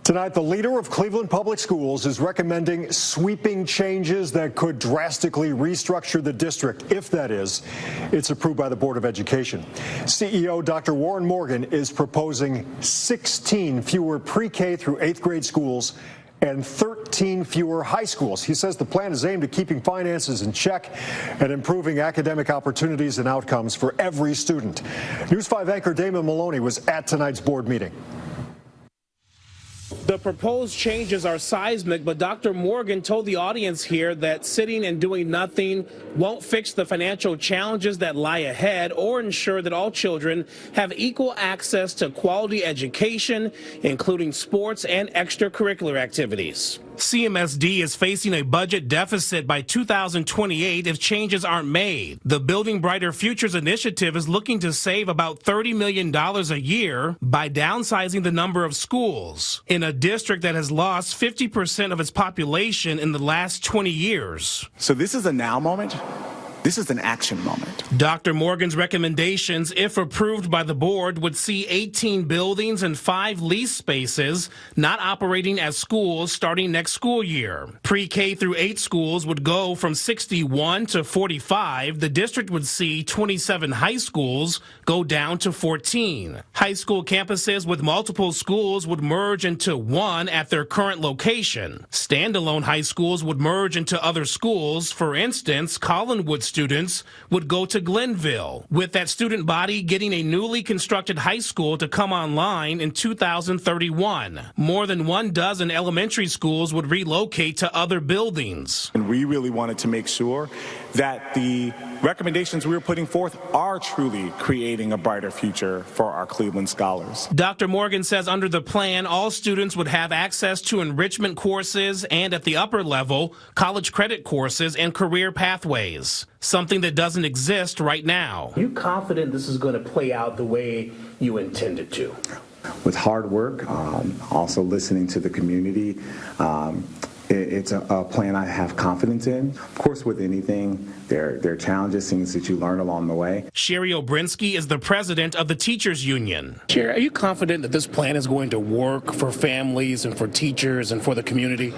Tonight, the leader of Cleveland Public Schools is recommending sweeping changes that could drastically restructure the district, if that is, it's approved by the Board of Education. CEO Dr. Warren Morgan is proposing 16 fewer pre-K through 8th grade schools and 13 fewer high schools. He says the plan is aimed at keeping finances in check and improving academic opportunities and outcomes for every student. News 5 anchor Damon Maloney was at tonight's board meeting. The proposed changes are seismic, but Dr. Morgan told the audience here that sitting and doing nothing won't fix the financial challenges that lie ahead or ensure that all children have equal access to quality education, including sports and extracurricular activities. CMSD is facing a budget deficit by 2028 if changes aren't made. The Building Brighter Futures initiative is looking to save about $30 million a year by downsizing the number of schools in a district that has lost 50% of its population in the last 20 years. So this is a now moment. This is an action moment. Dr. Morgan's recommendations, if approved by the board, would see 18 buildings and 5 lease spaces not operating as schools starting next school year. Pre-K through 8 schools would go from 61 to 45. The district would see 27 high schools go down to 14. High school campuses with multiple schools would merge into one at their current location. Standalone high schools would merge into other schools. For instance, Collinwood students would go to Glenville, with that student body getting a newly constructed high school to come online in 2031. More than 12 elementary schools would relocate to other buildings. And we really wanted to make sure that the recommendations we were putting forth are truly creating a brighter future for our Cleveland scholars. Dr. Morgan says under the plan, all students would have access to enrichment courses and at the upper level, college credit courses and career pathways, something that doesn't exist right now. Are you confident this is going to play out the way you intended to? With hard work, also listening to the community, it's a plan I have confidence in. Of course, with anything, there are challenges, things that you learn along the way. Sherry Obrinsky is the president of the Teachers Union. Sherry, are you confident that this plan is going to work for families and for teachers and for the community?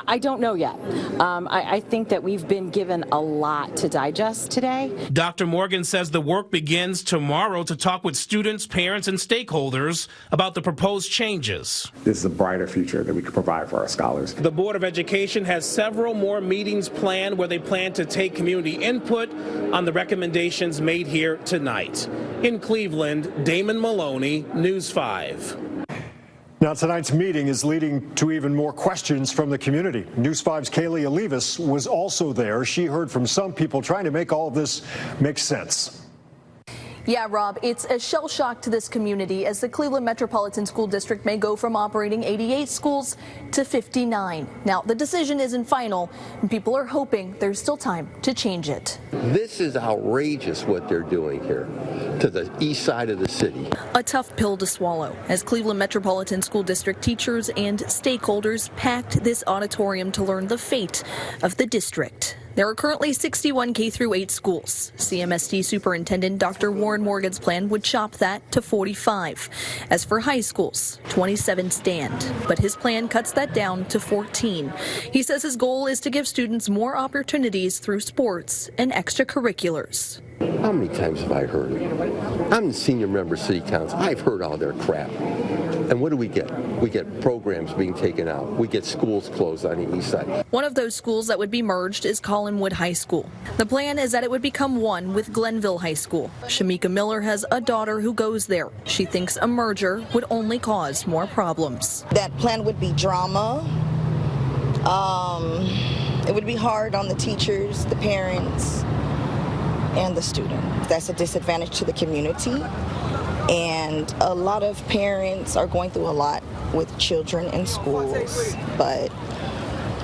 I don't know yet. I think that we've been given a lot to digest today. Dr. Morgan says the work begins tomorrow to talk with students, parents, and stakeholders about the proposed changes. This is a brighter future that we can provide for our scholars. The Board of Education has several more meetings planned where they plan to take community input on the recommendations made here tonight. In Cleveland, Damon Maloney, News 5. Now, tonight's meeting is leading to even more questions from the community. News 5's Kaylee Olivas was also there. She heard from some people trying to make all of this make sense. Yeah, Rob, it's a shell shock to this community as the Cleveland Metropolitan School District may go from operating 88 schools to 59. Now, the decision isn't final, and people are hoping there's still time to change it. This is outrageous what they're doing here to the east side of the city. A tough pill to swallow as Cleveland Metropolitan School District teachers and stakeholders packed this auditorium to learn the fate of the district. There are currently 61 K-8 schools. CMSD Superintendent Dr. Warren Morgan's plan would chop that to 45. As for high schools, 27 stand, but his plan cuts that down to 14. He says his goal is to give students more opportunities through sports and extracurriculars. How many times have I heard it? I'm the senior member of City Council. I've heard all their crap. And what do we get? We get programs being taken out. We get schools closed on the east side. One of those schools that would be merged is Collinwood High School. The plan is that it would become one with Glenville High School. Shamika Miller has a daughter who goes there. She thinks a merger would only cause more problems. That plan would be drama. It would be hard on the teachers, the parents, and the student. That's a disadvantage to the community. And a lot of parents are going through a lot with children in schools, but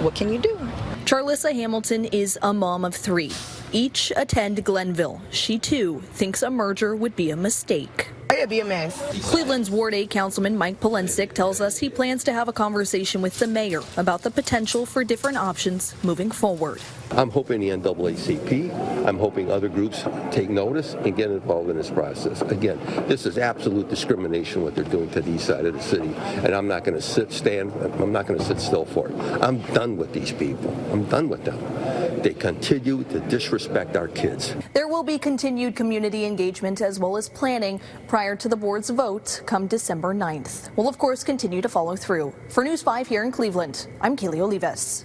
what can you do? Charlissa Hamilton is a mom of 3. Each attend Glenville. She too thinks a merger would be a mistake. It'd be a mess. Cleveland's Ward 8 Councilman Mike Polensik tells us he plans to have a conversation with the mayor about the potential for different options moving forward. I'm hoping the NAACP, I'm hoping other groups take notice and get involved in this process. Again, this is absolute discrimination what they're doing to the east side of the city, and I'm not going to sit still for it. I'm done with these people. I'm done with them. They continue to disrespect our kids. There will be continued community engagement as well as planning prior to the board's vote come December 9th. We'll of course continue to follow through. For News 5 here in Cleveland, I'm Kaylee Olivas.